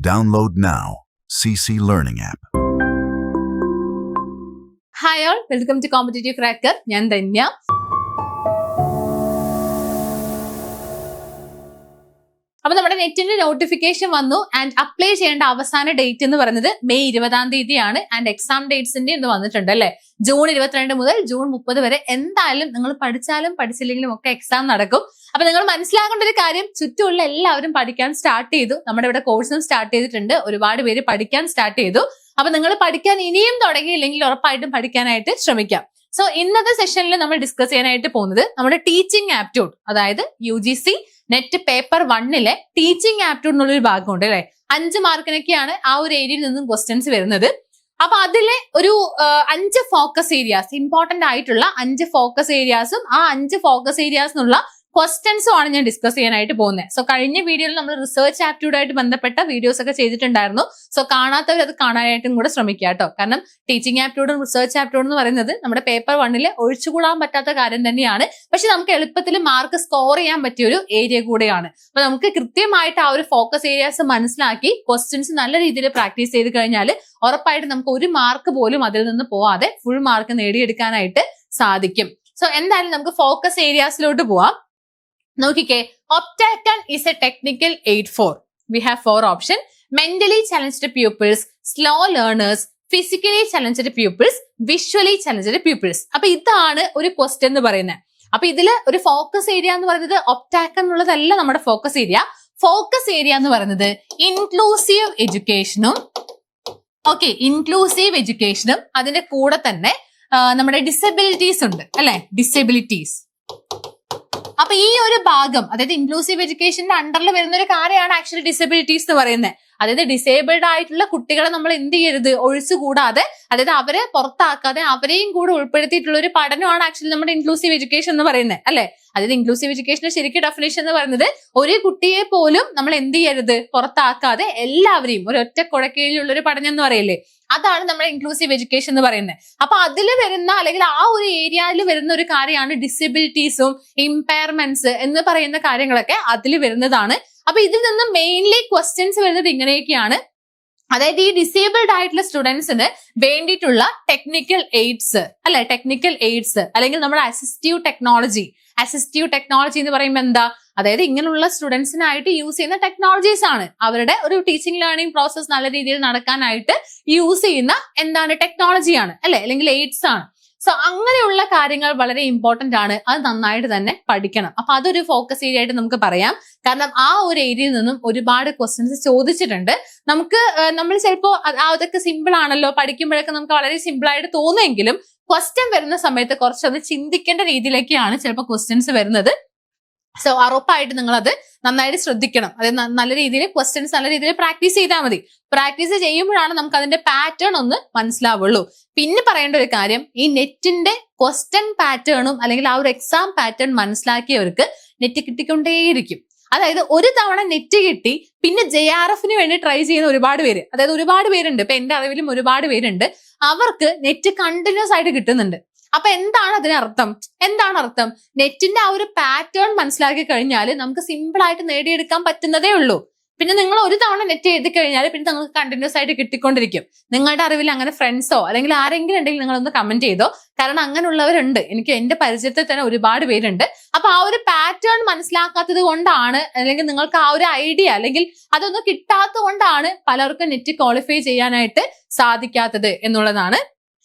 Download now. CC Learning app. Hi all, welcome to Competitive Cracker. ഞാൻ ധന്യ. അപ്പൊ നമ്മുടെ നെറ്റിന്റെ നോട്ടിഫിക്കേഷൻ വന്നു ആൻഡ് അപ്ലൈ ചെയ്യേണ്ട അവസാന ഡേറ്റ് എന്ന് പറയുന്നത് മെയ് 20 ആണ്. ആൻഡ് എക്സാം ഡേറ്റ്സിന്റെ ഇന്ന് വന്നിട്ടുണ്ട് അല്ലെ. ജൂൺ 22 മുതൽ ജൂൺ 30 വരെ എന്തായാലും നിങ്ങൾ പഠിച്ചാലും പഠിച്ചില്ലെങ്കിലും ഒക്കെ എക്സാം നടക്കും. അപ്പൊ നിങ്ങൾ മനസ്സിലാക്കേണ്ട ഒരു കാര്യം, ചുറ്റുമുള്ള എല്ലാവരും പഠിക്കാൻ സ്റ്റാർട്ട് ചെയ്തു. നമ്മുടെ ഇവിടെ കോഴ്സും സ്റ്റാർട്ട് ചെയ്തിട്ടുണ്ട്. ഒരുപാട് പേര് പഠിക്കാൻ സ്റ്റാർട്ട് ചെയ്തു. അപ്പൊ നിങ്ങൾ പഠിക്കാൻ ഇനിയും തുടങ്ങിയില്ലെങ്കിൽ ഉറപ്പായിട്ടും പഠിക്കാനായിട്ട് ശ്രമിക്കാം. സോ ഇന്നത്തെ സെഷനിൽ നമ്മൾ ഡിസ്കസ് ചെയ്യാനായിട്ട് പോകുന്നത് നമ്മുടെ ടീച്ചിങ് ആപ്റ്റ്യൂഡ്, അതായത് UGC നെറ്റ് പേപ്പർ 1-ലെ ടീച്ചിങ് ആപ്റ്റ്യൂഡ് എന്നുള്ളൊരു ഭാഗമുണ്ട് അല്ലെ. 5 മാർക്കിനൊക്കെയാണ് ആ ഒരു ഏരിയയിൽ നിന്നും ക്വസ്റ്റ്യൻസ് വരുന്നത്. അപ്പൊ അതിലെ ഒരു 5 ഫോക്കസ് ഏരിയാസ്, ഇമ്പോർട്ടന്റ് ആയിട്ടുള്ള 5 ഫോക്കസ് ഏരിയാസും ആ 5 ഫോക്കസ് ഏരിയാസ് എന്നുള്ള ക്വസ്റ്റ്യൻസും ആണ് ഞാൻ ഡിസ്കസ് ചെയ്യാനായിട്ട് പോകുന്നത്. സോ കഴിഞ്ഞ വീഡിയോയിൽ നമ്മൾ റിസർച്ച് ആപ്റ്റ്യൂഡായിട്ട് ബന്ധപ്പെട്ട വീഡിയോസ് ഒക്കെ ചെയ്തിട്ടുണ്ടായിരുന്നു. സോ കാണാത്തവർ അത് കാണാനായിട്ടും കൂടെ ശ്രമിക്കുക കേട്ടോ. കാരണം ടീച്ചിങ് ആപ്റ്റ്യൂഡും റിസർച്ച് ആപ്റ്റ്യൂഡും എന്ന് പറയുന്നത് നമ്മുടെ പേപ്പർ 1-ലെ ഒഴിച്ചുകൂടാൻ പറ്റാത്ത കാര്യം തന്നെയാണ്. പക്ഷെ നമുക്ക് എളുപ്പത്തിൽ മാർക്ക് സ്കോർ ചെയ്യാൻ പറ്റിയ ഒരു ഏരിയ കൂടെയാണ്. അപ്പൊ നമുക്ക് കൃത്യമായിട്ട് ആ ഒരു ഫോക്കസ് ഏരിയാസ് മനസ്സിലാക്കി ക്വസ്റ്റ്യൻസ് നല്ല രീതിയിൽ പ്രാക്ടീസ് ചെയ്ത് കഴിഞ്ഞാൽ ഉറപ്പായിട്ട് നമുക്ക് ഒരു മാർക്ക് പോലും അതിൽ നിന്ന് പോവാതെ ഫുൾ മാർക്ക് നേടിയെടുക്കാനായിട്ട് സാധിക്കും. സോ എന്തായാലും നമുക്ക് ഫോക്കസ് ഏരിയാസിലോട്ട് പോവാം. നോക്കിക്കേ, ഒപ്റ്റാക്കൺ is a technical aid for. We have 4 options: mentally challenged pupils, slow learners, physically challenged pupils, visually challenged pupils. അപ്പൊ ഇതാണ് ഒരു ക്വസ്റ്റ്യൻ എന്ന് പറയുന്നത്. അപ്പൊ ഇതില് ഒരു ഫോക്കസ് ഏരിയ എന്ന് പറയുന്നത് ഒപ്റ്റാക്കൺ എന്നുള്ളതല്ല നമ്മുടെ ഫോക്കസ് ഏരിയ. ഫോക്കസ് ഏരിയ എന്ന് പറയുന്നത് ഇൻക്ലൂസീവ് എഡ്യൂക്കേഷനും ഇൻക്ലൂസീവ് എഡ്യൂക്കേഷനും അതിന്റെ കൂടെ തന്നെ നമ്മുടെ ഡിസബിലിറ്റീസ് ഉണ്ട് അല്ലെ, ഡിസബിലിറ്റീസ്. അപ്പൊ ഈ ഒരു ഭാഗം, അതായത് ഇൻക്ലൂസീവ് എഡ്യൂക്കേഷന്റെ അണ്ടറിൽ വരുന്ന ഒരു കാര്യമാണ് ആക്ച്വലി ഡിസബിലിറ്റീസ് എന്ന് പറയുന്നത്. അതായത് ഡിസേബിൾഡ് ആയിട്ടുള്ള കുട്ടികളെ നമ്മൾ എന്ത് ചെയ്യരുത്, ഒഴിച്ചുകൂടാതെ, അതായത് അവരെ പുറത്താക്കാതെ അവരെയും കൂടെ ഉൾപ്പെടുത്തിയിട്ടുള്ള ഒരു പഠനമാണ് ആക്ച്വലി നമ്മുടെ ഇൻക്ലൂസീവ് എഡ്യൂക്കേഷൻ എന്ന് പറയുന്നത് അല്ലെ. അതായത് ഇൻക്ലൂസീവ് എഡ്യൂക്കേഷന്റെ ശരിക്കും ഡെഫിനേഷൻ എന്ന് പറയുന്നത് ഒരു കുട്ടിയെ പോലും നമ്മൾ എന്ത് ചെയ്യരുത്, പുറത്താക്കാതെ എല്ലാവരെയും ഒരു ഒറ്റ കുഴക്കീഴിലുള്ള ഒരു പഠനം എന്ന് പറയില്ലേ, അതാണ് നമ്മുടെ ഇൻക്ലൂസീവ് എഡ്യൂക്കേഷൻ എന്ന് പറയുന്നത്. അപ്പൊ അതിൽ വരുന്ന അല്ലെങ്കിൽ ആ ഒരു ഏരിയയിൽ വരുന്ന ഒരു കാര്യമാണ് ഡിസബിലിറ്റീസും ഇമ്പയർമെന്റ്സ് എന്ന് പറയുന്ന കാര്യങ്ങളൊക്കെ അതിൽ വരുന്നതാണ്. അപ്പൊ ഇതിൽ നിന്ന് മെയിൻലി ക്വസ്റ്റ്യൻസ് വരുന്നത് ഇങ്ങനെയൊക്കെയാണ്. അതായത് ഈ ഡിസേബിൾഡ് ആയിട്ടുള്ള സ്റ്റുഡൻസിന് വേണ്ടിയിട്ടുള്ള ടെക്നിക്കൽ എയ്ഡ്സ് അല്ലെ, ടെക്നിക്കൽ എയ്ഡ്സ് അല്ലെങ്കിൽ നമ്മുടെ അസിസ്റ്റീവ് ടെക്നോളജി എന്ന് പറയുമ്പോൾ എന്താ, അതായത് ഇങ്ങനെയുള്ള സ്റ്റുഡൻസിനായിട്ട് യൂസ് ചെയ്യുന്ന ടെക്നോളജീസ് ആണ്. അവരുടെ ഒരു ടീച്ചിങ് ലേണിംഗ് പ്രോസസ് നല്ല രീതിയിൽ നടക്കാനായിട്ട് യൂസ് ചെയ്യുന്ന എന്താണ്, ടെക്നോളജിയാണ് അല്ലെ, അല്ലെങ്കിൽ എയ്ഡ്സ് ആണ്. സോ അങ്ങനെയുള്ള കാര്യങ്ങൾ വളരെ ഇമ്പോർട്ടന്റ് ആണ്. അത് നന്നായിട്ട് തന്നെ പഠിക്കണം. അപ്പൊ അതൊരു ഫോക്കസ് ഏരിയ ആയിട്ട് നമുക്ക് പറയാം. കാരണം ആ ഒരു ഏരിയയിൽ നിന്നും ഒരുപാട് ക്വസ്റ്റ്യൻസ് ചോദിച്ചിട്ടുണ്ട്. നമ്മൾ ചിലപ്പോ അതൊക്കെ സിമ്പിൾ ആണല്ലോ, പഠിക്കുമ്പോഴൊക്കെ നമുക്ക് വളരെ സിമ്പിൾ ആയിട്ട് തോന്നുമെങ്കിലും ക്വസ്റ്റ്യൻ വരുന്ന സമയത്ത് കുറച്ചൊന്ന് ചിന്തിക്കേണ്ട രീതിയിലേക്കാണ് ചിലപ്പോൾ ക്വസ്റ്റ്യൻസ് വരുന്നത്. സോ ഉറപ്പായിട്ട് നിങ്ങൾ അത് നന്നായിട്ട് ശ്രദ്ധിക്കണം. അതായത് നല്ല രീതിയിൽ ക്വസ്റ്റ്യൻസ് നല്ല രീതിയിൽ പ്രാക്ടീസ് ചെയ്താൽ മതി. പ്രാക്ടീസ് ചെയ്യുമ്പോഴാണ് നമുക്ക് അതിന്റെ പാറ്റേൺ ഒന്ന് മനസ്സിലാവുള്ളൂ. പിന്നെ പറയേണ്ട ഒരു കാര്യം, ഈ നെറ്റിന്റെ ക്വസ്റ്റ്യൻ പാറ്റേണും അല്ലെങ്കിൽ ആ ഒരു എക്സാം പാറ്റേൺ മനസ്സിലാക്കിയവർക്ക് നെറ്റ് കിട്ടിക്കൊണ്ടേയിരിക്കും. അതായത് ഒരു തവണ നെറ്റ് കിട്ടി പിന്നെ JRFന് വേണ്ടി ട്രൈ ചെയ്യുന്ന ഒരുപാട് പേര്, അതായത് ഒരുപാട് പേരുണ്ട്. ഇപ്പൊ എന്റെ അറിവിലും ഒരുപാട് പേരുണ്ട്. അവർക്ക് നെറ്റ് കണ്ടിന്യൂസ് ആയിട്ട് കിട്ടുന്നുണ്ട്. അപ്പൊ എന്താണ് അതിനർത്ഥം? നെറ്റിന്റെ ആ ഒരു പാറ്റേൺ മനസ്സിലാക്കി കഴിഞ്ഞാൽ നമുക്ക് സിമ്പിൾ ആയിട്ട് നേടിയെടുക്കാൻ പറ്റുന്നതേ ഉള്ളൂ. പിന്നെ നിങ്ങൾ ഒരു തവണ നെറ്റ് എഴുതി കഴിഞ്ഞാൽ പിന്നെ നിങ്ങൾക്ക് കണ്ടിന്യൂസ് ആയിട്ട് കിട്ടിക്കൊണ്ടിരിക്കും. നിങ്ങളുടെ അറിവിൽ അങ്ങനെ ഫ്രണ്ട്സോ അല്ലെങ്കിൽ ആരെങ്കിലും ഉണ്ടെങ്കിൽ നിങ്ങളൊന്ന് കമന്റ് ചെയ്തോ. കാരണം അങ്ങനെയുള്ളവരുണ്ട്, എനിക്ക് എന്റെ പരിചയത്തിൽ തന്നെ ഒരുപാട് പേരുണ്ട്. അപ്പൊ ആ ഒരു പാറ്റേൺ മനസ്സിലാക്കാത്തത് കൊണ്ടാണ്, അല്ലെങ്കിൽ നിങ്ങൾക്ക് ആ ഒരു ഐഡിയ അല്ലെങ്കിൽ അതൊന്നും കിട്ടാത്തത് കൊണ്ടാണ് പലർക്കും നെറ്റ് ക്വാളിഫൈ ചെയ്യാനായിട്ട് സാധിക്കാത്തത് എന്നുള്ളതാണ്.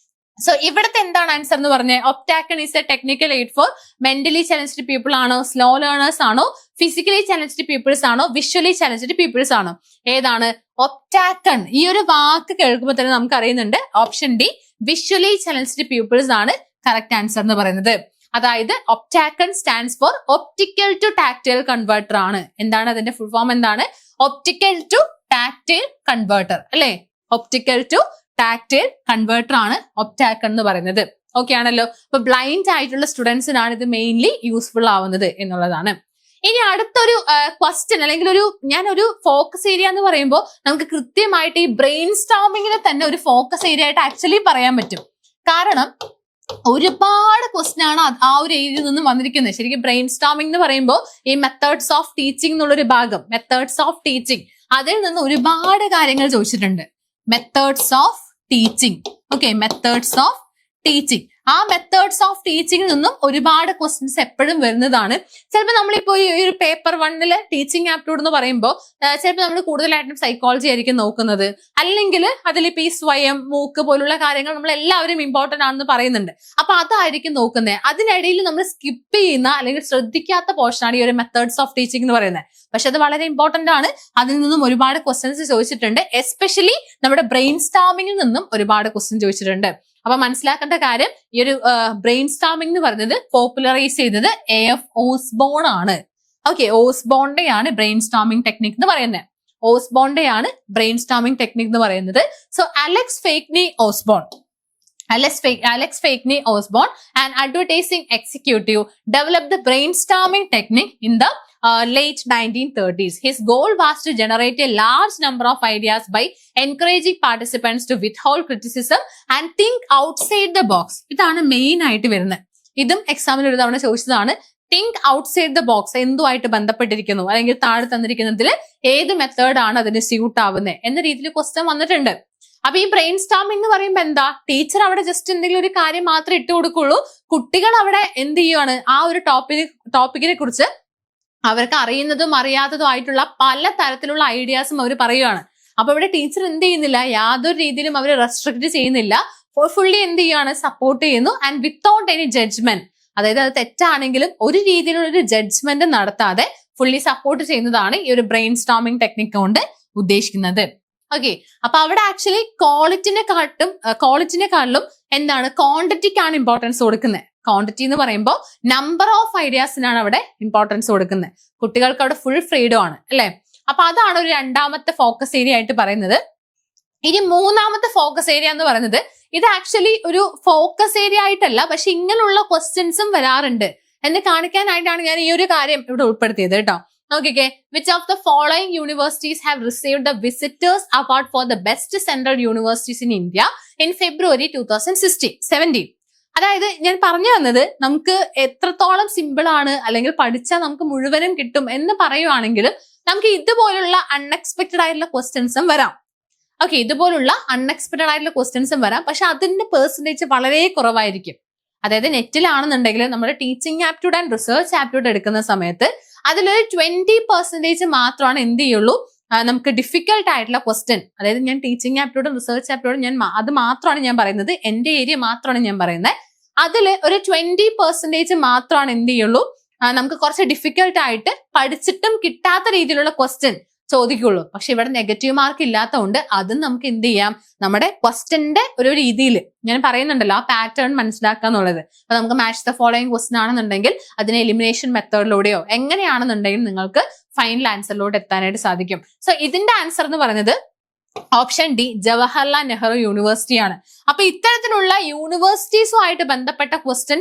സോ ഇവിടുത്തെ എന്താണ് ആൻസർ എന്ന് പറഞ്ഞാൽ, ഒപ്റ്റാക്കൺ is a technical aid for mentally challenged people ആണോ, സ്ലോ ലേണേഴ്സ് ആണോ, ഫിസിക്കലി ചലഞ്ച്ഡ് പീപ്പിൾസ് ആണോ, വിഷ്വലി ചലഞ്ച്ഡ് പീപ്പിൾസ് ആണോ? ഏതാണ് ഒപ്റ്റാക്കൺ? ഈ ഒരു വാക്ക് കേൾക്കുമ്പോൾ തന്നെ നമുക്ക് അറിയുന്നുണ്ട് option D, visually challenged peoples ആണ് കറക്റ്റ് ആൻസർ എന്ന് പറയുന്നത്. അതായത് optacon stands for optical to tactile converter ആണ്. എന്താണ് അതിന്റെ ഫുൾ ഫോം? എന്താണ്? ഒപ്റ്റിക്കൽ ടു ടാക്ടൈൽ കൺവേർട്ടർ അല്ലെ. ഒപ്റ്റിക്കൽ ടു ടാക്ടൈൽ കൺവേർട്ടർ ആണ് ഒപ്റ്റാക്കൺ എന്ന് പറയുന്നത്. ഓക്കെ ആണല്ലോ. അപ്പൊ ബ്ലൈൻഡ് ആയിട്ടുള്ള സ്റ്റുഡൻസിനാണ് ഇത് മെയിൻലി യൂസ്ഫുൾ ആവുന്നത് എന്നുള്ളതാണ്. ഇനി അടുത്തൊരു ക്വസ്റ്റ്യൻ അല്ലെങ്കിൽ ഞാനൊരു ഫോക്കസ് ഏരിയ എന്ന് പറയുമ്പോൾ നമുക്ക് കൃത്യമായിട്ട് ഈ ബ്രെയിൻ സ്റ്റോമിങ്ങിനെ തന്നെ ഒരു ഫോക്കസ് ഏരിയ ആയിട്ട് ആക്ച്വലി പറയാൻ പറ്റും. കാരണം ഒരുപാട് ക്വസ്റ്റ്യൻ ആണ് ആ ഒരു ഏരിയയിൽ നിന്നും വന്നിരിക്കുന്നത്. ശരിക്കും ബ്രെയിൻ സ്റ്റോമിംഗ് എന്ന് പറയുമ്പോൾ ഈ മെത്തേഡ്സ് ഓഫ് ടീച്ചിങ് എന്നുള്ളൊരു ഭാഗം, മെത്തേഡ്സ് ഓഫ് ടീച്ചിങ്, അതിൽ നിന്ന് ഒരുപാട് കാര്യങ്ങൾ ചോദിച്ചിട്ടുണ്ട്. Methods of teaching. Okay, methods of teaching. ആ മെത്തേഡ്സ് ഓഫ് ടീച്ചിങ്ങിൽ നിന്നും ഒരുപാട് ക്വസ്റ്റ്യൻസ് എപ്പോഴും വരുന്നതാണ്. ചിലപ്പോൾ നമ്മളിപ്പോ ഈ ഒരു പേപ്പർ 1 ടീച്ചിങ് ആപ്റ്റിറ്റ്യൂഡ് എന്ന് പറയുമ്പോൾ ചിലപ്പോൾ നമ്മൾ കൂടുതലായിട്ടും സൈക്കോളജി ആയിരിക്കും നോക്കുന്നത്, അല്ലെങ്കിൽ അതിലിപ്പോ ഈ സ്വയം, മൂക്ക് പോലുള്ള കാര്യങ്ങൾ നമ്മൾ എല്ലാവരും ഇമ്പോർട്ടന്റ് ആണെന്ന് പറയുന്നുണ്ട്. അപ്പൊ അതായിരിക്കും നോക്കുന്നത്. അതിനിടയിൽ നമ്മൾ സ്കിപ്പ് ചെയ്യുന്ന അല്ലെങ്കിൽ ശ്രദ്ധിക്കാത്ത പോർഷനാണ് ഈ ഒരു മെത്തേഡ്സ് ഓഫ് ടീച്ചിങ് എന്ന് പറയുന്നത്. പക്ഷെ അത് വളരെ ഇമ്പോർട്ടന്റ് ആണ്. അതിൽ നിന്നും ഒരുപാട് ക്വസ്റ്റ്യൻസ് ചോദിച്ചിട്ടുണ്ട്. എസ്പെഷ്യലി നമ്മുടെ ബ്രെയിൻ സ്റ്റാമിങ്ങിൽ നിന്നും ഒരുപാട് ക്വസ്റ്റ്യൻ ചോദിച്ചിട്ടുണ്ട്. അപ്പൊ മനസ്സിലാക്കേണ്ട കാര്യം, ഈ ഒരു ബ്രെയിൻ സ്റ്റാമിംഗ് എന്ന് പറയുന്നത് പോപ്പുലറൈസ് ചെയ്തത് A.F. ഓസ്ബോൺ ആണ്. ഓക്കെ, ഓസ്ബോണിന്റെ ആണ് ബ്രെയിൻ സ്റ്റാമിംഗ് ടെക്നിക് എന്ന് പറയുന്നത്. ഓസ്ബോണിന്റെ ആണ് ബ്രെയിൻ സ്റ്റാമിംഗ് ടെക്നിക് എന്ന് പറയുന്നത്. So Alex Fakeney Osborn, an advertising executive, developed the brainstorming technique in the late 1930s. His goal was to generate a large number of ideas by encouraging participants to withhold criticism and think outside the box. ഇതാണ് main ആയിട്ട് വരുന്നത്. ഇതും എക്സാമിൽ ഒരു തവണ ചോദിച്ചതാണ്. Think outside the box എന്തുമായിട്ട് ബന്ധപ്പെട്ടിരിക്കുന്നു, അല്ലെങ്കിൽ താഴെ തന്നിരിക്കുന്നതിൽ ഏത് മെത്തേഡാണ് അതിന് സ്യൂട്ട് ആവുന്നത് എന്ന രീതിയിൽ ക്വസ്റ്റ്യൻ വന്നിട്ടുണ്ട്. അപ്പൊ ഈ ബ്രെയിൻ സ്റ്റാമിംഗ് എന്ന് പറയുമ്പോൾ എന്താ, ടീച്ചർ അവിടെ ജസ്റ്റ് എന്തെങ്കിലും ഒരു കാര്യം മാത്രമേ ഇട്ട് കൊടുക്കുള്ളൂ. കുട്ടികൾ അവിടെ എന്ത് ചെയ്യുവാണ്, ആ ഒരു ടോപ്പിക്കിനെ കുറിച്ച് അവർക്ക് അറിയുന്നതും അറിയാത്തതും ആയിട്ടുള്ള പല തരത്തിലുള്ള ഐഡിയാസും അവർ പറയുകയാണ്. അപ്പൊ ഇവിടെ ടീച്ചർ എന്ത് ചെയ്യുന്നില്ല, യാതൊരു രീതിയിലും അവർ റെസ്ട്രിക്ട് ചെയ്യുന്നില്ല. ഫുള്ളി എന്ത് ചെയ്യുകയാണ്, സപ്പോർട്ട് ചെയ്യുന്നു. ആൻഡ് വിത്തൗട്ട് എനി ജഡ്ജ്മെന്റ്, അതായത് അത് തെറ്റാണെങ്കിലും ഒരു രീതിയിലുള്ള ഒരു ജഡ്ജ്മെന്റ് നടത്താതെ ഫുള്ളി സപ്പോർട്ട് ചെയ്യുന്നതാണ് ഈ ഒരു ബ്രെയിൻ സ്റ്റാമിംഗ് ടെക്നിക് കൊണ്ട് ഉദ്ദേശിക്കുന്നത്. ഓക്കെ, അപ്പൊ അവിടെ ആക്ച്വലി ക്വാളിറ്റിനെക്കാളും എന്താണ്, ക്വാണ്ടിറ്റിക്കാണ് ഇമ്പോർട്ടൻസ് കൊടുക്കുന്നത്. ക്വാണ്ടിറ്റി എന്ന് പറയുമ്പോൾ നമ്പർ ഓഫ് ഐഡിയാസിനാണ് അവിടെ ഇമ്പോർട്ടൻസ് കൊടുക്കുന്നത്. കുട്ടികൾക്ക് അവിടെ ഫുൾ ഫ്രീഡം ആണ്, അല്ലെ? അപ്പൊ അതാണ് ഒരു രണ്ടാമത്തെ ഫോക്കസ് ഏരിയ ആയിട്ട് പറയുന്നത്. ഇനി മൂന്നാമത്തെ ഫോക്കസ് ഏരിയ എന്ന് പറയുന്നത്, ഇത് ആക്ച്വലി ഒരു ഫോക്കസ് ഏരിയ ആയിട്ടല്ല, പക്ഷെ ഇങ്ങനെയുള്ള ക്വസ്റ്റ്യൻസും വരാറുണ്ട് എന്ന് കാണിക്കാനായിട്ടാണ് ഞാൻ ഈ ഒരു കാര്യം ഇവിടെ ഉൾപ്പെടുത്തിയത് കേട്ടോ. നോക്കിക്കേ, which of the following universities have received the visitors award for the best central universities in India in February 2017. അതായത് ഞാൻ പറഞ്ഞു വന്നത്, നമുക്ക് എത്രത്തോളം സിമ്പിൾ ആണ് അല്ലെങ്കിൽ പഠിച്ചാൽ നമുക്ക് മുഴുവനും കിട്ടും എന്ന് പറയുവാണെങ്കിൽ നമുക്ക് ഇതുപോലുള്ള അൺഎക്സ്പെക്ടഡ് ആയിട്ടുള്ള ക്വസ്റ്റ്യൻസും വരാം. ഓക്കെ, ഇതുപോലുള്ള അൺഎക്സ്പെക്ടഡ് ആയിട്ടുള്ള ക്വസ്റ്റ്യൻസും വരാം. പക്ഷെ അതിന്റെ പെർസെന്റേജ് വളരെ കുറവായിരിക്കും. അതായത് നെറ്റിലാണെന്നുണ്ടെങ്കിൽ നമ്മുടെ teaching aptitude and research aptitude എടുക്കുന്ന സമയത്ത് അതിലൊരു 20% മാത്രമാണ് എന്ത് ചെയ്യുള്ളൂ, നമുക്ക് ഡിഫിക്കൽട്ട് ആയിട്ടുള്ള ക്വസ്റ്റ്യൻ. അതായത് ഞാൻ ടീച്ചിങ് ആപ്റ്റിറ്റ്യൂഡും റിസർച്ച് ആപ്റ്റിറ്റ്യൂഡും അത് മാത്രമാണ് ഞാൻ പറയുന്നത്, എന്റെ ഏരിയ മാത്രമാണ് ഞാൻ പറയുന്നത്. അതിൽ ഒരു 20% മാത്രമാണ് എന്ത് ചെയ്യുള്ളൂ, നമുക്ക് കുറച്ച് ഡിഫിക്കൽട്ട് ആയിട്ട് പഠിച്ചിട്ടും കിട്ടാത്ത രീതിയിലുള്ള ക്വസ്റ്റ്യൻ ചോദിക്കുള്ളൂ. പക്ഷെ ഇവിടെ നെഗറ്റീവ് മാർക്ക് ഇല്ലാത്തതുകൊണ്ട് അതും നമുക്ക് എന്ത് ചെയ്യാം, നമ്മുടെ ക്വസ്റ്റ്യന്റെ ഒരു രീതിയിൽ ഞാൻ പറയുന്നുണ്ടല്ലോ, ആ പാറ്റേൺ മനസ്സിലാക്കാന്നുള്ളത്. അപ്പൊ നമുക്ക് മാച്ച് ദ ഫോളോയിങ് ക്വസ്റ്റ്യൻ ആണെന്നുണ്ടെങ്കിൽ അതിനെ എലിമിനേഷൻ മെത്തേഡിലൂടെയോ എങ്ങനെയാണെന്നുണ്ടെങ്കിൽ നിങ്ങൾക്ക് ഫൈനൽ ആൻസറിലോട്ട് എത്താനായിട്ട് സാധിക്കും. സോ ഇതിന്റെ ആൻസർ എന്ന് പറയുന്നത് option D, Jawaharlal Nehru university ആണ്. അപ്പൊ ഇത്തരത്തിലുള്ള യൂണിവേഴ്സിറ്റീസുമായിട്ട് ബന്ധപ്പെട്ട ക്വസ്റ്റ്യൻ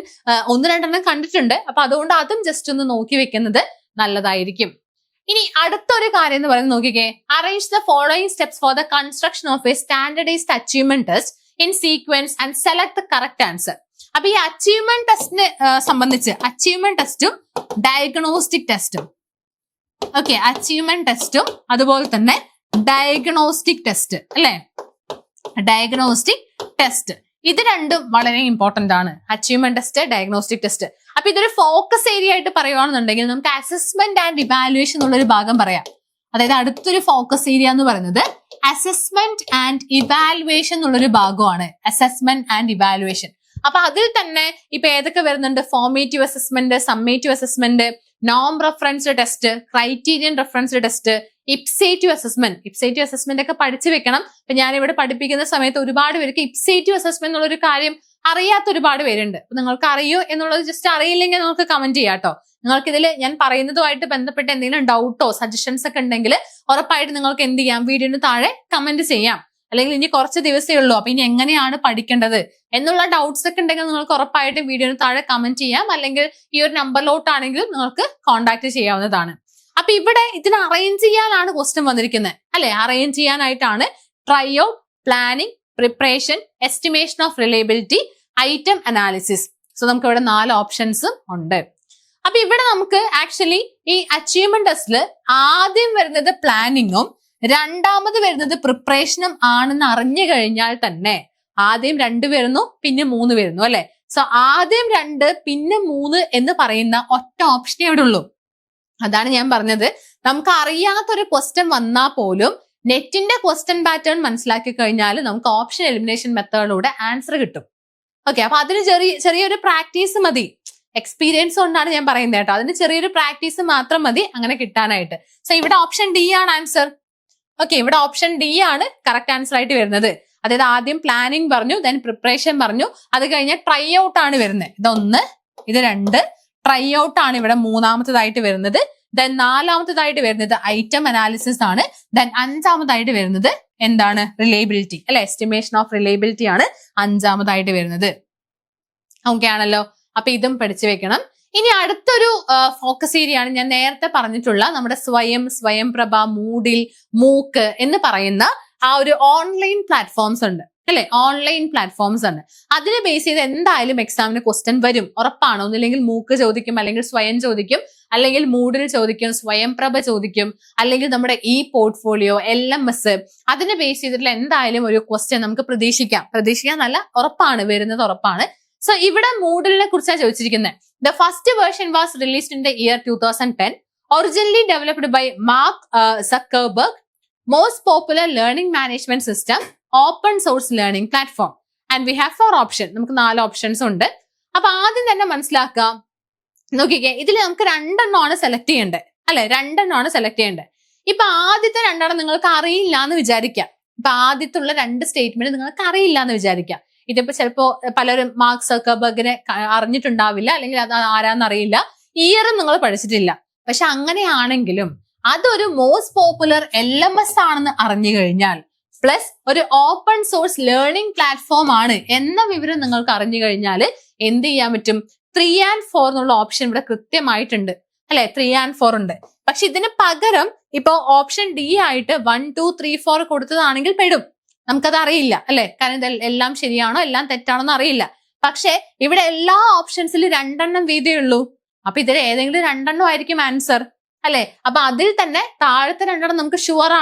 1-2 കണ്ടിട്ടുണ്ട്. അപ്പൊ അതുകൊണ്ട് അതും ജസ്റ്റ് ഒന്ന് നോക്കി വെക്കുന്നത് നല്ലതായിരിക്കും. ഇനി അടുത്തൊരു കാര്യം എന്ന് പറയുന്നത് നോക്കിക്കേ, arrange the following steps for the construction of a standardised achievement test in sequence and select the correct answer. അപ്പൊ ഈ അച്ചീവ്മെന്റ് ടെസ്റ്റിനെ സംബന്ധിച്ച് അച്ചീവ്മെന്റ് ടെസ്റ്റും ഡയഗ്നോസ്റ്റിക് ടെസ്റ്റും, ഓക്കെ, അച്ചീവ്മെന്റ് ടെസ്റ്റും അതുപോലെ തന്നെ ഡയഗ്നോസ്റ്റിക് ടെസ്റ്റ്, അല്ലെ? ഡയഗ്നോസ്റ്റിക് ടെസ്റ്റ് ഇത് രണ്ടും വളരെ ഇമ്പോർട്ടന്റ് ആണ്. Achievement test, diagnostic test. അപ്പൊ ഇതൊരു ഫോക്കസ് ഏരിയ ആയിട്ട് പറയുകയാണെന്നുണ്ടെങ്കിൽ നമുക്ക് അസസ്മെന്റ് ആൻഡ് ഇവാലുവേഷൻ എന്നുള്ളൊരു ഭാഗം പറയാം. അതായത് അടുത്തൊരു ഫോക്കസ് ഏരിയ എന്ന് പറയുന്നത് അസസ്മെന്റ് ആൻഡ് ഇവാലുവേഷൻ എന്നുള്ളൊരു ഭാഗമാണ്. Assessment and evaluation. അപ്പൊ അതിൽ തന്നെ ഇപ്പൊ ഏതൊക്കെ വരുന്നുണ്ട്, ഫോർമേറ്റീവ് അസസ്മെന്റ്, സമ്മേറ്റീവ് അസസ്മെന്റ്, നോം referenced test, criterion referenced test, ipsative assessment. Ipsative assessment ഒക്കെ പഠിച്ചു വെക്കണം. ഇപ്പൊ ഞാനിവിടെ പഠിപ്പിക്കുന്ന സമയത്ത് ഒരുപാട് പേർക്ക് ഇപ്സേറ്റീവ് അസസ്മെന്റ് എന്നുള്ളൊരു കാര്യം അറിയാത്ത ഒരുപാട് പേരുണ്ട്. അപ്പൊ നിങ്ങൾക്ക് അറിയോ എന്നുള്ളത് ജസ്റ്റ് അറിയില്ലെങ്കിൽ നിങ്ങൾക്ക് കമന്റ് ചെയ്യാം കേട്ടോ. നിങ്ങൾക്ക് ഇതിൽ ഞാൻ പറയുന്നതുമായിട്ട് ബന്ധപ്പെട്ട് എന്തെങ്കിലും ഡൗട്ടോ സജഷൻസ് ഒക്കെ ഉണ്ടെങ്കിൽ ഉറപ്പായിട്ട് നിങ്ങൾക്ക് എന്ത് ചെയ്യാം, വീഡിയോന് താഴെ കമന്റ് ചെയ്യാം. അല്ലെങ്കിൽ ഇനി കുറച്ച് ദിവസമേ ഉള്ളൂ, അപ്പൊ ഇനി എങ്ങനെയാണ് പഠിക്കേണ്ടത് എന്നുള്ള ഡൗട്ട്സ് ഒക്കെ ഉണ്ടെങ്കിൽ നിങ്ങൾക്ക് ഉറപ്പായിട്ടും വീഡിയോന് താഴെ കമന്റ് ചെയ്യാം. അല്ലെങ്കിൽ ഈ ഒരു നമ്പറിലോട്ടാണെങ്കിലും നിങ്ങൾക്ക് കോൺടാക്ട് ചെയ്യാവുന്നതാണ്. അപ്പൊ ഇവിടെ ഇതിന് അറേഞ്ച് ചെയ്യാനാണ് ക്വസ്റ്റ്യൻ വന്നിരിക്കുന്നത്, അല്ലെ? അറേഞ്ച് ചെയ്യാനായിട്ടാണ് try out, planning, preparation, estimation of reliability, item analysis. So നമുക്ക് ഇവിടെ 4 ഓപ്ഷൻസും ഉണ്ട്. അപ്പൊ ഇവിടെ നമുക്ക് ആക്ച്വലി ഈ അച്ചീവ്മെന്റ് ടെസ്റ്റില് ആദ്യം വരുന്നത് പ്ലാനിങ്ങും രണ്ടാമത് വരുന്നത് പ്രിപ്പറേഷനും ആണെന്ന് അറിഞ്ഞു കഴിഞ്ഞാൽ തന്നെ ആദ്യം 2 വരുന്നു പിന്നെ 3 വരുന്നു അല്ലെ. സോ ആദ്യം 2 പിന്നെ 3 എന്ന് പറയുന്ന ഒറ്റ ഓപ്ഷനേ ഇവിടെ ഉള്ളൂ. അതാണ് ഞാൻ പറഞ്ഞത്, നമുക്ക് അറിയാത്തൊരു ക്വസ്റ്റ്യൻ വന്നാൽ പോലും നെറ്റിന്റെ ക്വസ്റ്റ്യൻ പാറ്റേൺ മനസ്സിലാക്കി കഴിഞ്ഞാൽ നമുക്ക് ഓപ്ഷൻ എലിമിനേഷൻ മെത്തേഡിലൂടെ ആൻസർ കിട്ടും. ഓക്കെ, അപ്പൊ അതിന് ചെറിയൊരു പ്രാക്ടീസ് മതി. എക്സ്പീരിയൻസ് കൊണ്ടാണ് ഞാൻ പറയുന്നത് കേട്ടോ. അതിന് ചെറിയൊരു പ്രാക്ടീസ് മാത്രം മതി അങ്ങനെ കിട്ടാനായിട്ട്. സോ ഇവിടെ ഓപ്ഷൻ ഡി ആണ് ആൻസർ. ഓക്കെ, ഇവിടെ ഓപ്ഷൻ ഡി ആണ് കറക്റ്റ് ആൻസർ ആയിട്ട് വരുന്നത്. അതായത് ആദ്യം പ്ലാനിങ് പറഞ്ഞു, ദെൻ പ്രിപ്പറേഷൻ പറഞ്ഞു, അത് കഴിഞ്ഞ് ട്രൈ ഔട്ട് ആണ് വരുന്നത്. ഇതൊന്ന്, ഇത് 2, ട്രൈ ഔട്ട് ആണ് ഇവിടെ മൂന്നാമത്തേതായിട്ട് വരുന്നത്. ദെൻ 4ാമത്തേതായിട്ട് വരുന്നത് ഐറ്റം അനാലിസിസ് ആണ്. ദെൻ 5ാമതായിട്ട് വരുന്നത് എന്താണ്? റിലയബിലിറ്റി അല്ലെ, എസ്റ്റിമേഷൻ ഓഫ് റിലയബിലിറ്റി ആണ് 5ാമതായിട്ട് വരുന്നത്. ഓക്കെ ആണല്ലോ. അപ്പൊ ഇതും പഠിച്ചു വെക്കണം. ഇനി അടുത്തൊരു ഫോക്കസ് ഏരിയ ആണ് ഞാൻ നേരത്തെ പറഞ്ഞിട്ടുള്ള നമ്മുടെ സ്വയംപ്രഭ, മൂഡിൽ, മൂക്ക് എന്ന് പറയുന്ന ആ ഒരു ഓൺലൈൻ പ്ലാറ്റ്ഫോംസ് ഉണ്ട് അല്ലെ. ഓൺലൈൻ പ്ലാറ്റ്ഫോംസ് ഉണ്ട്. അതിനെ ബേസ് ചെയ്ത് എന്തായാലും എക്സാമിന് ക്വസ്റ്റ്യൻ വരും, ഉറപ്പാണ്. ഒന്നില്ലെങ്കിൽ മൂക്ക് ചോദിക്കും, അല്ലെങ്കിൽ സ്വയം ചോദിക്കും, അല്ലെങ്കിൽ മൂഡിൽ ചോദിക്കും, സ്വയംപ്രഭ ചോദിക്കും, അല്ലെങ്കിൽ നമ്മുടെ ഈ പോർട്ട്ഫോളിയോ, LMS, അതിനെ ബേസ് ചെയ്തിട്ടുള്ള എന്തായാലും ഒരു ക്വസ്റ്റ്യൻ നമുക്ക് പ്രതീക്ഷിക്കാൻ നല്ല ഉറപ്പാണ്, വരുന്നത് ഉറപ്പാണ്. സോ ഇവിടെ മൂഡിലിനെ കുറിച്ചാണ് ചോദിച്ചിരിക്കുന്നത്. The first version was released in the year 2010, originally developed by Mark Zuckerberg, most popular learning management system, open source learning platform, and we have 4 option. നമുക്ക് 4 ഓപ്ഷൻസ് ഉണ്ട്. അപ്പൊ ആദ്യം തന്നെ മനസ്സിലാക്കാം, നോക്കിക്കേ, ഇതിൽ നമുക്ക് 2 എണ്ണമാണ് സെലക്ട് ചെയ്യേണ്ടത് അല്ലെ. 2 എണ്ണമാണ് സെലക്ട് ചെയ്യേണ്ടത്. ഇപ്പൊ ആദ്യത്തെ 2 എണ്ണം നിങ്ങൾക്ക് അറിയില്ല എന്ന് വിചാരിക്കാം. ഇപ്പൊ ആദ്യത്തുള്ള 2 സ്റ്റേറ്റ്മെന്റ് നിങ്ങൾക്ക് അറിയില്ല എന്ന് വിചാരിക്കാം. ഇതിപ്പോ ചിലപ്പോ പലരും മാർക്ക് സക്കർബർഗിനെ അറിഞ്ഞിട്ടുണ്ടാവില്ല, അല്ലെങ്കിൽ അത് ആരാന്നറിയില്ല, ഇയറും നിങ്ങൾ പഠിച്ചിട്ടില്ല. പക്ഷെ അങ്ങനെയാണെങ്കിലും അതൊരു മോസ്റ്റ് പോപ്പുലർ LMS ആണെന്ന് അറിഞ്ഞു കഴിഞ്ഞാൽ, പ്ലസ് ഒരു ഓപ്പൺ സോഴ്സ് ലേണിംഗ് പ്ലാറ്റ്ഫോം ആണ് എന്ന വിവരം നിങ്ങൾക്ക് അറിഞ്ഞു കഴിഞ്ഞാൽ എന്ത് ചെയ്യാൻ പറ്റും? 3 and 4 എന്നുള്ള ഓപ്ഷൻ ഇവിടെ കൃത്യമായിട്ടുണ്ട് അല്ലെ. 3 and 4 ഉണ്ട്. പക്ഷെ ഇതിന് പകരം ഇപ്പൊ ഓപ്ഷൻ ഡി ആയിട്ട് 1, 2, 3, 4 കൊടുത്തതാണെങ്കിൽ പെടും. നമുക്കത് അറിയില്ല അല്ലെ, കാരണം ഇത് എല്ലാം ശരിയാണോ എല്ലാം തെറ്റാണോ എന്ന് അറിയില്ല. പക്ഷെ ഇവിടെ എല്ലാ ഓപ്ഷൻസിലും 2 എണ്ണം വീതേ ഉള്ളൂ. അപ്പൊ ഇതിൽ ഏതെങ്കിലും 2 എണ്ണം ആയിരിക്കും ആൻസർ അല്ലെ. അപ്പൊ അതിൽ തന്നെ താഴത്തെ 2 എണ്ണം നമുക്ക് ഷുവർ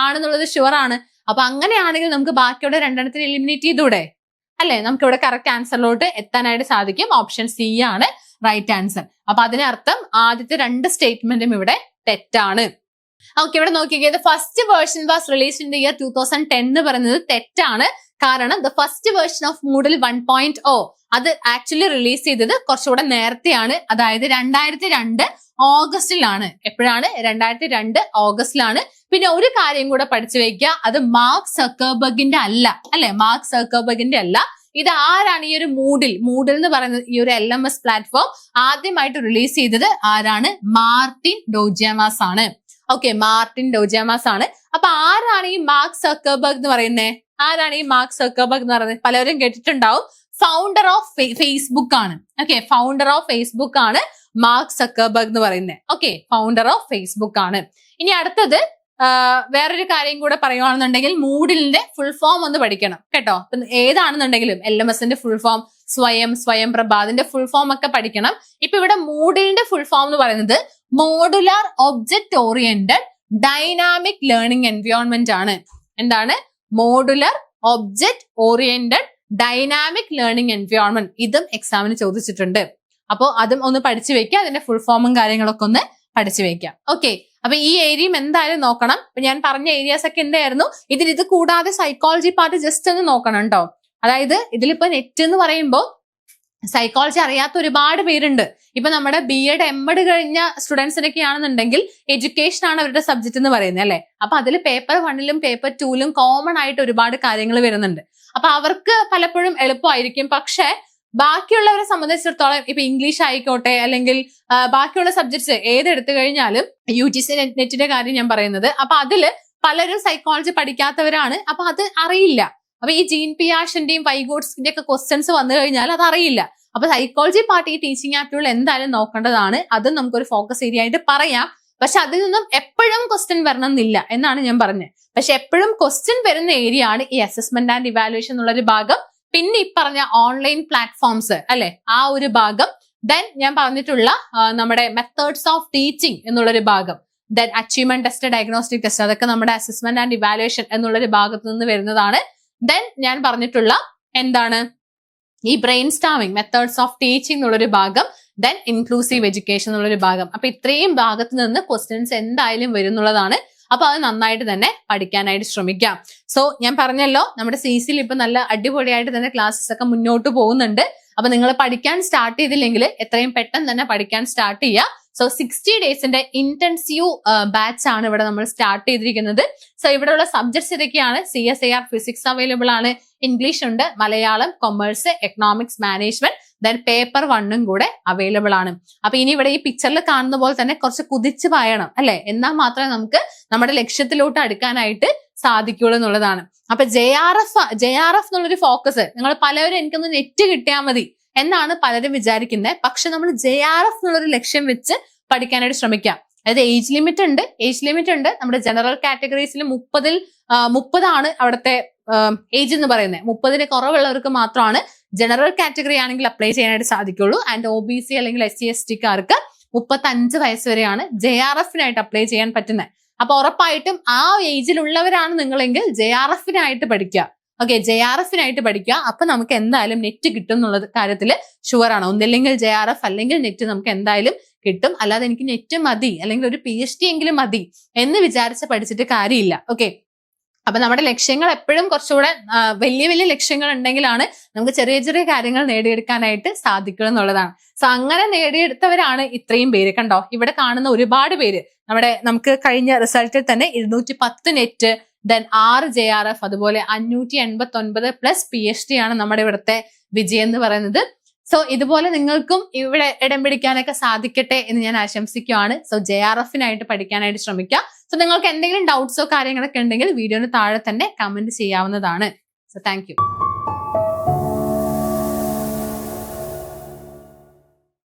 ആണെന്നുള്ളത് ഷുവർ ആണ്. അപ്പൊ അങ്ങനെയാണെങ്കിൽ നമുക്ക് ബാക്കിയുള്ള 2 എണ്ണത്തിന് എലിമിനേറ്റ് ചെയ്തൂടെ അല്ലെ. നമുക്ക് ഇവിടെ കറക്റ്റ് ആൻസറിലോട്ട് എത്താനായിട്ട് സാധിക്കും. ഓപ്ഷൻ സി ആണ് റൈറ്റ് ആൻസർ. അപ്പൊ അതിനർത്ഥം ആദ്യത്തെ 2 സ്റ്റേറ്റ്മെന്റും ഇവിടെ തെറ്റാണ്. ഓക്കെ, ഇവിടെ നോക്കിക്കേ, first version was released in the year 2010 എന്ന് പറയുന്നത് തെറ്റാണ്. കാരണം ദ ഫസ്റ്റ് വേർഷൻ ഓഫ് മൂഡിൽ 1.0 അത് ആക്ച്വലി റിലീസ് ചെയ്തത് കുറച്ചുകൂടെ നേരത്തെയാണ്. അതായത് 2002 ഓഗസ്റ്റിലാണ്. എപ്പോഴാണ്? 2002 ഓഗസ്റ്റിലാണ്. പിന്നെ ഒരു കാര്യം കൂടെ പഠിച്ചു വെക്കുക, അത് മാർക്ക് സക്കർബർഗിന്റെ അല്ല അല്ലെ, മാർക്ക് സക്കർബർഗിന്റെ അല്ല. ഇത് ആരാണ്? ഈ ഒരു മൂഡിൽ എന്ന് പറയുന്നത് ഈ ഒരു LMS പ്ലാറ്റ്ഫോം ആദ്യമായിട്ട് റിലീസ് ചെയ്തത് ആരാണ്? മാർട്ടിൻ ഡോജിയാമാസ് ആണ്. ഓക്കെ, മാർട്ടിൻ ഡോജിയാമാസ് ആണ്. അപ്പൊ ആരാണ് ഈ മാർക്ക് സക്കർബർഗ് എന്ന് പറയുന്നത്? ആരാണ് ഈ മാർക്ക് സക്കർബർഗ് എന്ന് പറയുന്നത്? പലരും കേട്ടിട്ടുണ്ടാവും. ഫൗണ്ടർ ഓഫ് ഫേസ്ബുക്ക് ആണ്. ഓക്കെ, ഫൗണ്ടർ ഓഫ് ഫേസ്ബുക്ക് ആണ് മാർക്ക് സക്കർബർഗ് എന്ന് പറയുന്നത്. ഓക്കെ, ഫൗണ്ടർ ഓഫ് ഫേസ്ബുക്ക് ആണ്. ഇനി അടുത്തത് വേറൊരു കാര്യം കൂടെ പറയുകയാണെന്നുണ്ടെങ്കിൽ മൂഡിലിന്റെ ഫുൾ ഫോം ഒന്ന് പഠിക്കണം കേട്ടോ. ഏതാണെന്നുണ്ടെങ്കിലും LMSന്റെ ഫുൾ ഫോം, സ്വയംപ്രഭ, അതിന്റെ ഫുൾ ഫോം ഒക്കെ പഠിക്കണം. ഇപ്പൊ ഇവിടെ മൂഡിലിന്റെ ഫുൾ ഫോം എന്ന് പറയുന്നത് modular object oriented dynamic learning environment ആണ്. എന്താണ്? Modular object oriented dynamic learning environment. ഇതും എക്സാമിന് ചോദിച്ചിട്ടുണ്ട്. അപ്പോൾ അതും ഒന്ന് പഠിച്ചു വെക്കുക. അതിന്റെ ഫുൾ ഫോമും കാര്യങ്ങളൊക്കെ ഒന്ന് പഠിച്ചു വെക്കാം. ഓക്കെ, അപ്പൊ ഈ ഏരിയയും എന്തായാലും നോക്കണം. അപ്പൊ ഞാൻ പറഞ്ഞ ഏരിയാസ് ഒക്കെ എന്തായിരുന്നു? ഇത് കൂടാതെ സൈക്കോളജി പാർട്ട് ജസ്റ്റ് ഒന്ന് നോക്കണം കേട്ടോ. അതായത് ഇതിലിപ്പോ നെറ്റ് എന്ന് പറയുമ്പോൾ സൈക്കോളജി അറിയാത്ത ഒരുപാട് പേരുണ്ട്. ഇപ്പൊ നമ്മുടെ BEd MEd കഴിഞ്ഞ സ്റ്റുഡൻസിനൊക്കെ ആണെന്നുണ്ടെങ്കിൽ എഡ്യൂക്കേഷൻ ആണ് അവരുടെ സബ്ജക്ട് എന്ന് പറയുന്നത് അല്ലെ. അപ്പൊ അതിൽ പേപ്പർ 1ലും പേപ്പർ 2ലും കോമൺ ആയിട്ട് ഒരുപാട് കാര്യങ്ങൾ വരുന്നുണ്ട്. അപ്പൊ അവർക്ക് പലപ്പോഴും എളുപ്പമായിരിക്കും. പക്ഷെ ബാക്കിയുള്ളവരെ സംബന്ധിച്ചിടത്തോളം ഇപ്പൊ ഇംഗ്ലീഷ് ആയിക്കോട്ടെ, അല്ലെങ്കിൽ ബാക്കിയുള്ള സബ്ജക്ട്സ് ഏതെടുത്തു കഴിഞ്ഞാലും UGC നെറ്റിന്റെ കാര്യം ഞാൻ പറയുന്നത്. അപ്പൊ അതില് പലരും സൈക്കോളജി പഠിക്കാത്തവരാണ്. അപ്പൊ അത് അറിയില്ല. അപ്പൊ ഈ ജീൻ പിയാഷന്റെയും വൈഗോട്സ്കിന്റെ ഒക്കെ ക്വസ്റ്റ്യൻസ് വന്നു കഴിഞ്ഞാൽ അത് അറിയില്ല. അപ്പൊ സൈക്കോളജി പാർട്ട് ഈ ടീച്ചിങ് ആപ്റ്റിറ്റ്യൂഡിൽ എന്തായാലും നോക്കേണ്ടതാണ്. അതും നമുക്കൊരു ഫോക്കസ് ഏരിയ ആയിട്ട് പറയാം. പക്ഷെ അതിൽ നിന്നും എപ്പോഴും ക്വസ്റ്റ്യൻ വരണം എന്നില്ല എന്നാണ് ഞാൻ പറഞ്ഞത്. പക്ഷെ എപ്പോഴും ക്വസ്റ്റ്യൻ വരുന്ന ഏരിയ ആണ് ഈ അസസ്മെന്റ് ആൻഡ് ഇവാലുവേഷൻ എന്നുള്ളൊരു ഭാഗം. പിന്നെ ഈ പറഞ്ഞ ഓൺലൈൻ പ്ലാറ്റ്ഫോംസ് അല്ലെ, ആ ഒരു ഭാഗം. ദെൻ ഞാൻ പറഞ്ഞിട്ടുള്ള നമ്മുടെ മെത്തേഡ്സ് ഓഫ് ടീച്ചിങ് എന്നുള്ളൊരു ഭാഗം. Then achievement test, diagnostic test, അതൊക്കെ നമ്മുടെ അസസ്മെന്റ് ആൻഡ് ഇവാലുവേഷൻ എന്നുള്ളൊരു ഭാഗത്ത് നിന്ന് വരുന്നതാണ്. ദെൻ ഞാൻ പറഞ്ഞിട്ടുള്ള എന്താണ് ഈ ബ്രെയിൻ സ്റ്റാമിംഗ്, മെത്തേഡ്സ് ഓഫ് ടീച്ചിങ് എന്നുള്ളൊരു ഭാഗം, ദെൻ ഇൻക്ലൂസീവ് എഡ്യൂക്കേഷൻ എന്നുള്ളൊരു ഭാഗം. അപ്പൊ ഇത്രയും ഭാഗത്ത് നിന്ന് ക്വസ്റ്റ്യൻസ് എന്തായാലും വരുന്നുള്ളതാണ്. അപ്പൊ അത് നന്നായിട്ട് തന്നെ പഠിക്കാനായിട്ട് ശ്രമിക്കാം. സോ ഞാൻ പറഞ്ഞല്ലോ, നമ്മുടെ CC ഇപ്പൊ നല്ല അടിപൊളിയായിട്ട് തന്നെ ക്ലാസ്സസ് ഒക്കെ മുന്നോട്ട് പോകുന്നുണ്ട്. അപ്പൊ നിങ്ങൾ പഠിക്കാൻ സ്റ്റാർട്ട് ചെയ്തില്ലെങ്കിൽ എത്രയും പെട്ടെന്ന് തന്നെ പഠിക്കാൻ സ്റ്റാർട്ട് ചെയ്യുക. സോ 60 ഡേയ്സിന്റെ ഇന്റൻസീവ് ബാച്ച് ആണ് ഇവിടെ നമ്മൾ സ്റ്റാർട്ട് ചെയ്തിരിക്കുന്നത്. സോ ഇവിടെയുള്ള സബ്ജക്ട്സ് ഇതൊക്കെയാണ്. CSIR ഫിസിക്സ് അവൈലബിൾ ആണ്, ഇംഗ്ലീഷ് ഉണ്ട്, Malayalam, commerce, economics, management, then paper 1 കൂടെ അവൈലബിൾ ആണ്. അപ്പൊ ഇനി ഇവിടെ ഈ പിക്ചറിൽ കാണുന്ന പോലെ തന്നെ കുറച്ച് കുതിച്ച് പായണം അല്ലെ, എന്നാൽ മാത്രമേ നമുക്ക് നമ്മുടെ ലക്ഷ്യത്തിലോട്ട് അടുക്കാനായിട്ട് സാധിക്കുള്ളൂ എന്നുള്ളതാണ്. അപ്പൊ JRF എന്നുള്ളൊരു ഫോക്കസ്, നിങ്ങൾ പലരും എനിക്കൊന്ന് നെറ്റ് കിട്ടിയാൽ മതി എന്നാണ് പലരും വിചാരിക്കുന്നത്. പക്ഷെ നമ്മൾ JRF എന്നുള്ളൊരു ലക്ഷ്യം വെച്ച് പഠിക്കാനായിട്ട് ശ്രമിക്കാം. അതായത് ഏജ് ലിമിറ്റ് ഉണ്ട്. നമ്മുടെ ജനറൽ കാറ്റഗറീസിൽ 30 ആണ് അവിടുത്തെ ഏജ് എന്ന് പറയുന്നത്. 30 കുറവുള്ളവർക്ക് മാത്രമാണ് ജനറൽ കാറ്റഗറി ആണെങ്കിൽ അപ്ലൈ ചെയ്യാനായിട്ട് സാധിക്കുള്ളൂ. ആൻഡ് OBC അല്ലെങ്കിൽ SC ST കാർക്ക് 35 വയസ്സ് വരെയാണ് JRF-നായിട്ട് അപ്ലൈ ചെയ്യാൻ പറ്റുന്നത്. അപ്പൊ ഉറപ്പായിട്ടും ആ ഏജിലുള്ളവരാണ് നിങ്ങളെങ്കിൽ JRF-നായിട്ട് പഠിക്കുക. ഓക്കെ, JRF-നായിട്ട് പഠിക്കുക. അപ്പൊ നമുക്ക് എന്തായാലും നെറ്റ് കിട്ടും എന്നുള്ള കാര്യത്തിൽ ഷുവർ ആണ്. ഒന്നില്ലെങ്കിൽ JRF അല്ലെങ്കിൽ നെറ്റ് നമുക്ക് എന്തായാലും കിട്ടും. അല്ലാതെ എനിക്ക് നെറ്റ് മതി അല്ലെങ്കിൽ ഒരു PhD എങ്കിലും മതി എന്ന് വിചാരിച്ച് പഠിച്ചിട്ട് കാര്യമില്ല. ഓക്കെ, അപ്പൊ നമ്മുടെ ലക്ഷ്യങ്ങൾ എപ്പോഴും കുറച്ചുകൂടെ വലിയ വലിയ ലക്ഷ്യങ്ങൾ ഉണ്ടെങ്കിലാണ് നമുക്ക് ചെറിയ ചെറിയ കാര്യങ്ങൾ നേടിയെടുക്കാനായിട്ട് സാധിക്കുക എന്നുള്ളതാണ്. സോ അങ്ങനെ നേടിയെടുത്തവരാണ് ഇത്രയും പേര്. കണ്ടോ, ഇവിടെ കാണുന്ന ഒരുപാട് പേര് നമുക്ക് കഴിഞ്ഞ റിസൾട്ടിൽ തന്നെ 210 നെറ്റ്, ദെൻ 6 JRF, അതുപോലെ 589 പ്ലസ് PhD ആണ് നമ്മുടെ ഇവിടുത്തെ വിജയം എന്ന് പറയുന്നത്. സോ ഇതുപോലെ നിങ്ങൾക്കും ഇവിടെ ഇടം പിടിക്കാനൊക്കെ സാധിക്കട്ടെ എന്ന് ഞാൻ ആശംസിക്കുകയാണ്. സോ JRF-നായിട്ട് പഠിക്കാനായിട്ട് ശ്രമിക്കുക. സോ നിങ്ങൾക്ക് എന്തെങ്കിലും ഡൗട്ട്സോ കാര്യങ്ങളൊക്കെ ഉണ്ടെങ്കിൽ വീഡിയോന് താഴെ തന്നെ കമന്റ് ചെയ്യാവുന്നതാണ്. So thank you.